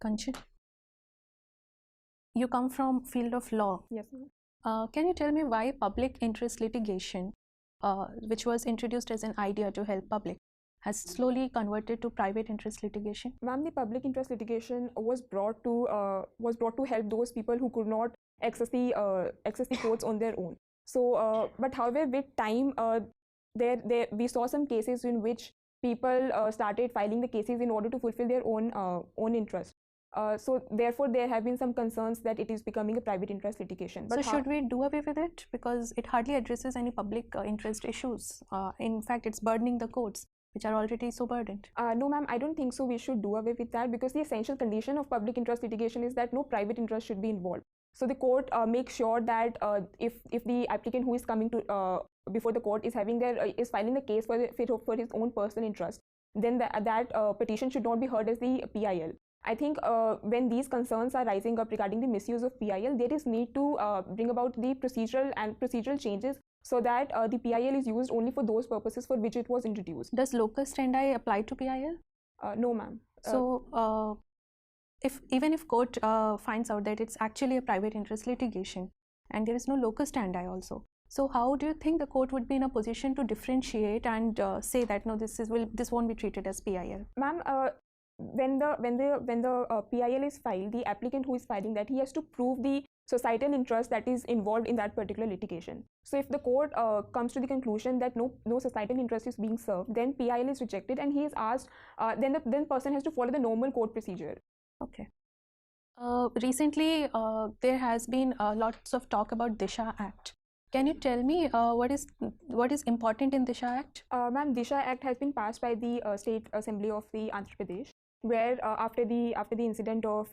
Kanchan, you come from field of law. Yes, ma'am. Can you tell me why public interest litigation, which was introduced as an idea to help public, has slowly converted to private interest litigation? Ma'am, the public interest litigation was brought to help those people who could not access the courts on their own. So, but however, with time, there we saw some cases in which people started filing the cases in order to fulfill their own interest. So therefore, there have been some concerns that it is becoming a private interest litigation. But so should we do away with it, because it hardly addresses any public interest issues? In fact, it's burdening the courts, which are already so burdened. No, ma'am, I don't think so. We should do away with that, because the essential condition of public interest litigation is that no private interest should be involved. So the court makes sure that if the applicant who is coming to before the court is having is filing the case for his own personal interest, then that petition should not be heard as the PIL. I think when these concerns are rising up regarding the misuse of PIL, there is need to bring about the procedural changes so that the PIL is used only for those purposes for which it was introduced. Does locus standi apply to PIL? No, ma'am. So, even if court finds out that it's actually a private interest litigation and there is no locus standi also, so how do you think the court would be in a position to differentiate and say that no, this won't be treated as PIL? Ma'am, when the PIL is filed, the applicant who is filing that, he has to prove the societal interest that is involved in that particular litigation. So if the court comes to the conclusion that no societal interest is being served, then PIL is rejected and he is asked, then the person has to follow the normal court procedure. Okay. Recently, there has been lots of talk about Disha Act. Can you tell me what is important in Disha Act? Ma'am, Disha Act has been passed by the State Assembly of the Andhra Pradesh, where after the incident of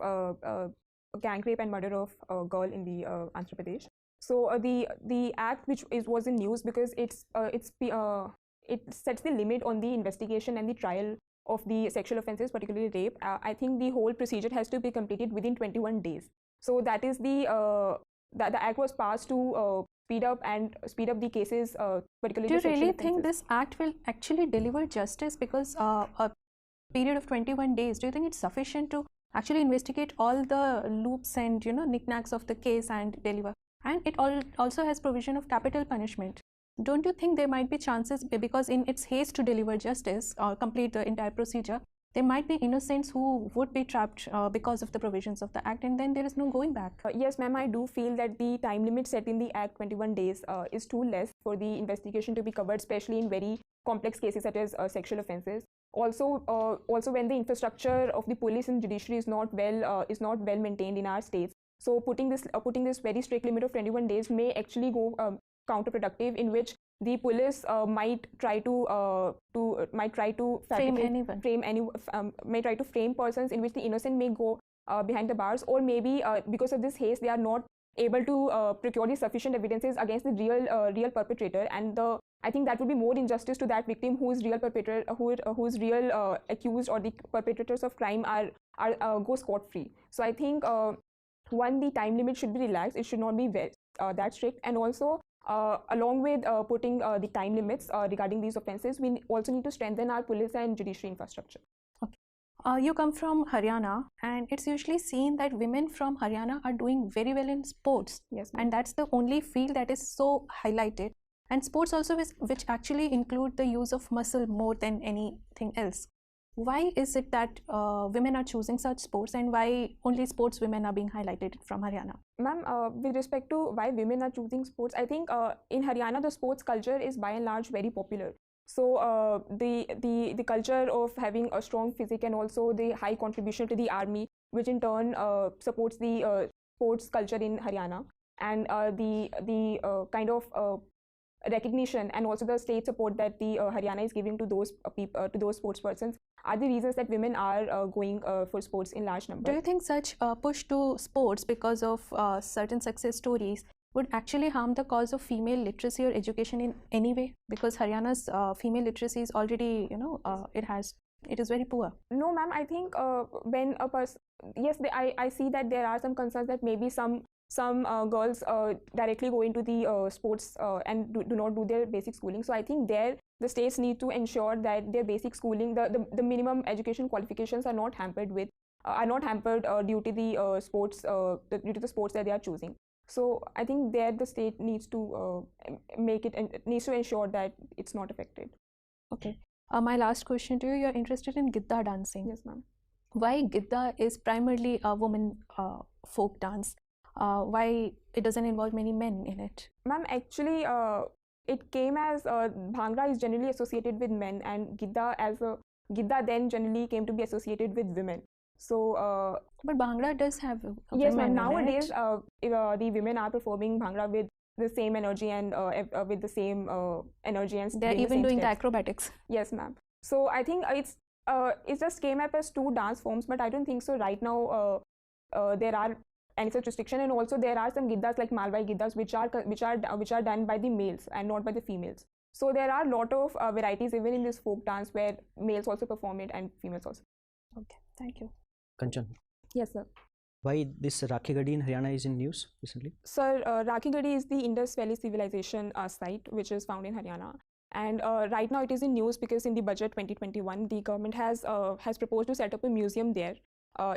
gang rape and murder of a girl in the Andhra Pradesh. So the act which was in news because it sets the limit on the investigation and the trial of the sexual offences, particularly rape. I think the whole procedure has to be completed within 21 days. So that is the act was passed to speed up the cases, particularly. Do you really think this act will actually deliver justice? Because a period of 21 days, do you think it's sufficient to actually investigate all the loops and knickknacks of the case and deliver? And it also has provision of capital punishment. Don't you think there might be chances, because in its haste to deliver justice or complete the entire procedure, there might be innocents who would be trapped because of the provisions of the act, and then there is no going back? Yes, ma'am, I do feel that the time limit set in the act, 21 days, is too less for the investigation to be covered, especially in very complex cases such as sexual offences. Also when the infrastructure of the police and judiciary is not well maintained in our states, so putting this very strict limit of 21 days may actually go counterproductive, in which the police might try to frame persons, in which the innocent may go behind the bars, or maybe because of this haste they are not able to procure the sufficient evidences against the real perpetrator, and I think that would be more injustice to that victim whose real perpetrator, whose real accused or the perpetrators of crime are go scot-free. So I think one, the time limit should be relaxed; it should not be that strict, and also along with putting the time limits regarding these offences, we also need to strengthen our police and judiciary infrastructure. Okay. You come from Haryana, and it's usually seen that women from Haryana are doing very well in sports. Yes, and that's the only field that is so highlighted. And sports also which actually include the use of muscle more than anything else. Why is it that women are choosing such sports, and why only sports women are being highlighted from Haryana? Ma'am, with respect to why women are choosing sports, I think in Haryana the sports culture is by and large very popular. So the culture of having a strong physique, and also the high contribution to the army, which in turn supports the sports culture in Haryana, and the kind of recognition and also the state support that the Haryana is giving to those sports persons are the reasons that women are going for sports in large numbers. Do you think such push to sports because of certain success stories would actually harm the cause of female literacy or education in any way? Because Haryana's female literacy is already, it is very poor. No, ma'am, I think when a person, yes, I see that there are some concerns that maybe some girls directly go into the sports and do not do their basic schooling. So I think there the states need to ensure that their basic schooling, the minimum education qualifications are not hampered with are not hampered due to the sports due to the sports that they are choosing. So I think there the state needs to make it and needs to ensure that it's not affected. Okay. My last question to you: you're interested in Gidda dancing. Yes, ma'am. Why Gidda is primarily a woman folk dance? Why it doesn't involve many men in it? Ma'am, actually, it came as Bhangra is generally associated with men, and Gidda then generally came to be associated with women. So, but Bhangra does have yes, women ma'am. in Nowadays, it. the women are performing Bhangra with the same energy and with the same energy and They're doing the even same doing the steps. acrobatics. Yes, ma'am. So I think it just came up as two dance forms, but I don't think so right now there are any such restriction, and also there are some giddas like Malwai giddas which are done by the males and not by the females. So there are a lot of varieties even in this folk dance where males also perform it and females also. Okay, thank you. Kanchan, Yes, sir. why this Rakhi Gadi in Haryana is in news recently? Sir, Rakhi Gadi is the Indus Valley Civilization site which is found in Haryana. And right now it is in news because in the budget 2021, the government has proposed to set up a museum there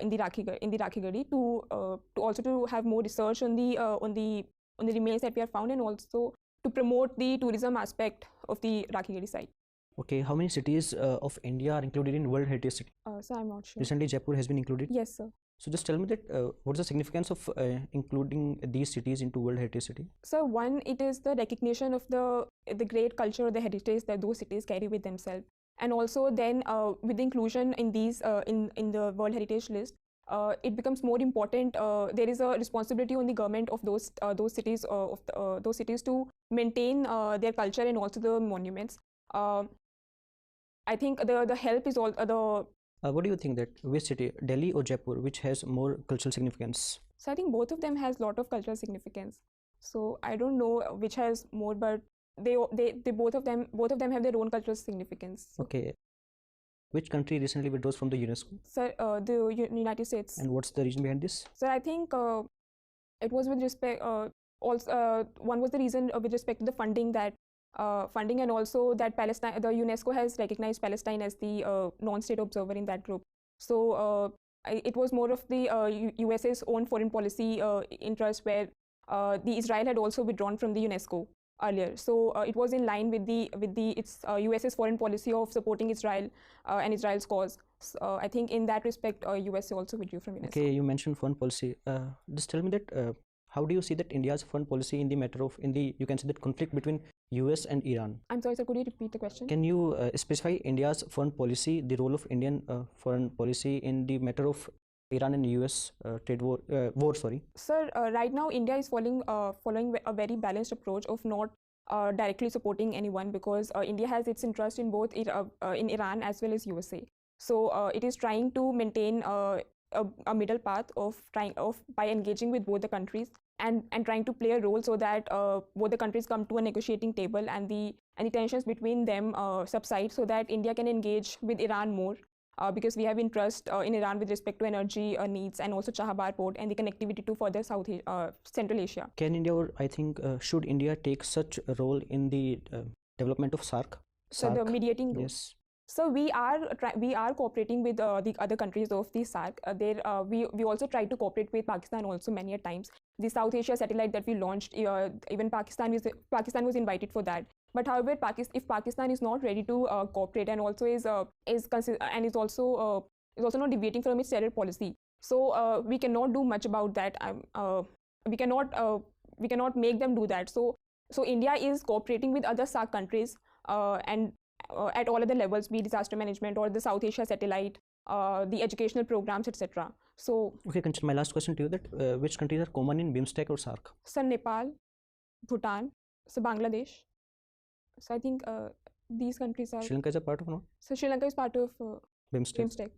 in the Rakhi Gadi to also to have more research on the remains that we have found, and also to promote the tourism aspect of the Rakhi Gadi site. Okay, how many cities of India are included in World Heritage City? So I'm not sure. Recently, Jaipur has been included. Yes, sir. So just tell me that what's the significance of including these cities into World Heritage City? So one, it is the recognition of the great culture or the heritage that those cities carry with themselves, and also then with the inclusion in these in the World Heritage list, it becomes more important. There is a responsibility on the government of those cities those cities to maintain their culture and also the monuments. I think the help is all the. What do you think that which city, Delhi or Jaipur, which has more cultural significance? So I think both of them has lot of cultural significance. So I don't know which has more, but they both of them have their own cultural significance. Okay. Which country recently withdraws from the UNESCO? Sir, the United States. And what's the reason behind this? So I think it was with respect. Also, one was the reason with respect to the funding and also that Palestine, the UNESCO has recognized Palestine as the non-state observer in that group. So it was more of the USA's own foreign policy interest, where the Israel had also withdrawn from the UNESCO earlier. So it was in line with its USA's foreign policy of supporting Israel and Israel's cause. So, I think in that respect, USA also withdrew from UNESCO. Okay, you mentioned foreign policy. Just tell me that how do you see that India's foreign policy in the matter of you can say that conflict between US and Iran? I'm sorry, sir, could you repeat the question? Can you specify India's foreign policy, the role of Indian foreign policy in the matter of Iran and US trade war? Sorry. Sir, right now India is following a very balanced approach of not directly supporting anyone, because India has its interest in both in Iran as well as USA. So it is trying to maintain a middle path by engaging with both the countries and trying to play a role so that both the countries come to a negotiating table and the tensions between them subside, so that India can engage with Iran more. Because we have interest in Iran with respect to energy needs and also Chahabar port and the connectivity to further Central Asia. Can India, or I think, should India take such a role in the development of SARC? So the mediating role. Yes. So we are cooperating with the other countries of the SARC. We also try to cooperate with Pakistan also many a times. The South Asia satellite that we launched, even Pakistan was invited for that. But however, if Pakistan is not ready to cooperate and also is also not deviating from its terror policy, so we cannot do much about that. We cannot make them do that. So India is cooperating with other SARC countries and at all other levels, be disaster management or the South Asia satellite, the educational programs, etc. So okay, Kanchan, my last question to you: that which countries are common in BIMSTEC or SARC? So Nepal, Bhutan, so Bangladesh. So I think these countries are. Sri Lanka is a part of, no? So Sri Lanka is part of BIMSTEC. BIMSTEC.